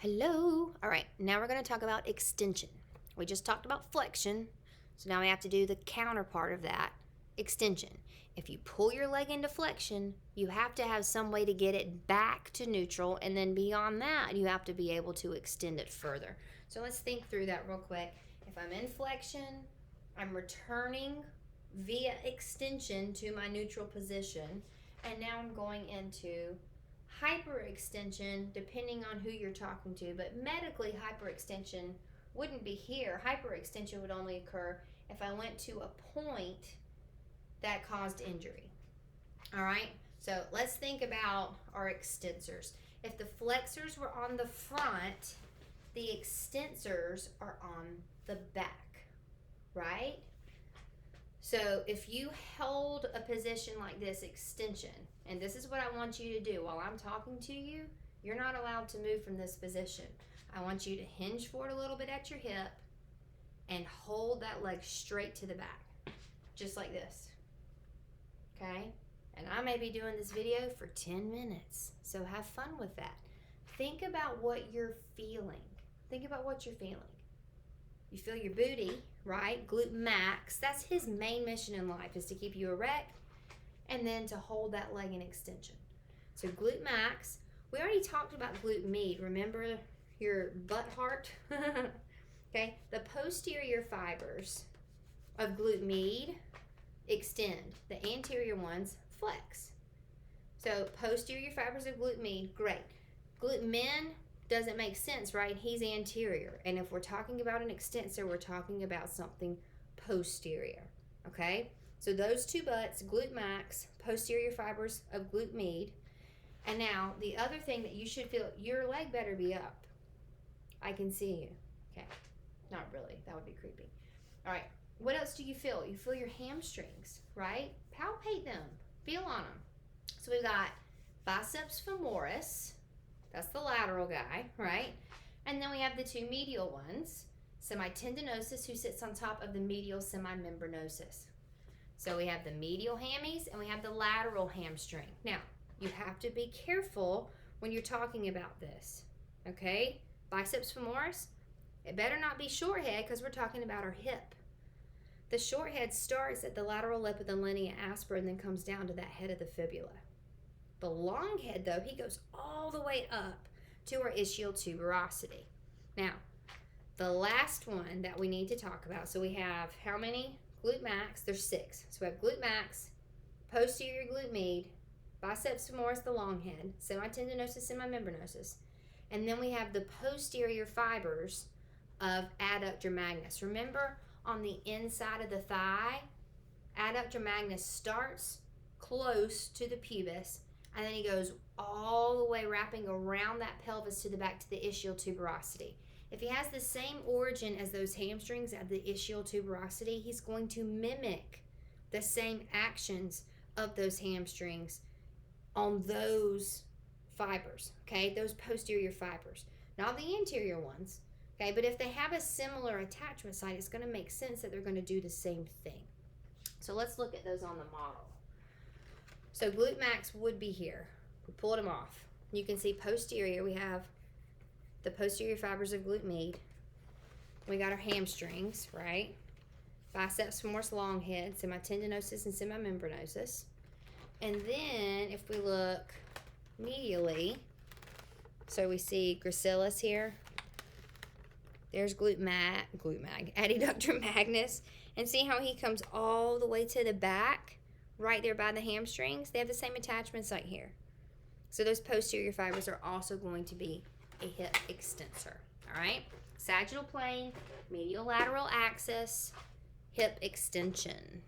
Hello. All right, now we're going to talk about extension. We just talked about flexion, so now we have to do the counterpart of that, extension. If you pull your leg into flexion, you have to have some way to get it back to neutral, and then beyond that, you have to be able to extend it further. So let's think through that real quick. If I'm in flexion, I'm returning via extension to my neutral position, and now I'm going into hyperextension, depending on who you're talking to, but medically hyperextension wouldn't be here. Hyperextension would only occur if I went to a point that caused injury. All right, so let's think about our extensors. If the flexors were on the front, the extensors are on the back, right? So if you hold a position like this, extension, and this is what I want you to do while I'm talking to you, you're not allowed to move from this position. I want you to hinge forward a little bit at your hip and hold that leg straight to the back, just like this, okay? And I may be doing this video for 10 minutes, so have fun with that. Think about what you're feeling. Think about what you're feeling. You feel your booty, right? Glute max, that's his main mission in life, is to keep you erect and then to hold that leg in extension. So glute max, we already talked about glute med. Remember your butt heart? Okay, the posterior fibers of glute med extend. The anterior ones flex. So posterior fibers of glute med, great. Glute min doesn't make sense, right? He's anterior. And if we're talking about an extensor, we're talking about something posterior, okay? So those two butts, glute max, posterior fibers of glute med. And now the other thing that you should feel, your leg better be up. I can see you. Okay, not really, that would be creepy. All right, what else do you feel? You feel your hamstrings, right? Palpate them, feel on them. So we've got biceps femoris, that's the lateral guy, right? And then we have the two medial ones, semitendinosus, who sits on top of the medial semimembranosus. So we have the medial hammies and we have the lateral hamstring. Now, you have to be careful when you're talking about this, okay? Biceps femoris, it better not be short head because we're talking about our hip. The short head starts at the lateral lip of the linea aspera and then comes down to that head of the fibula. The long head, though, he goes all the way up to our ischial tuberosity. Now, the last one that we need to talk about, so we have how many? Glute max, there's 6. So we have glute max, posterior glute med, biceps femoris, the long head, semitendinosus, semimembranosus, and then we have the posterior fibers of adductor magnus. Remember, on the inside of the thigh, adductor magnus starts close to the pubis, and then he goes all the way wrapping around that pelvis to the back to the ischial tuberosity. If he has the same origin as those hamstrings at the ischial tuberosity, he's going to mimic the same actions of those hamstrings on those fibers, okay? Those posterior fibers, not the anterior ones, okay? But if they have a similar attachment site, it's going to make sense that they're going to do the same thing. So let's look at those on the model. So glute max would be here. We pulled them off. You can see posterior, we have the posterior fibers of glute med. We got our hamstrings, right? Biceps femoris, long head, semitendinosus and semimembranosus. And then if we look medially, so we see gracilis here. There's adductor magnus. And see how he comes all the way to the back? Right there by the hamstrings, they have the same attachment site here. So those posterior fibers are also going to be a hip extensor, all right? Sagittal plane, medial lateral axis, hip extension.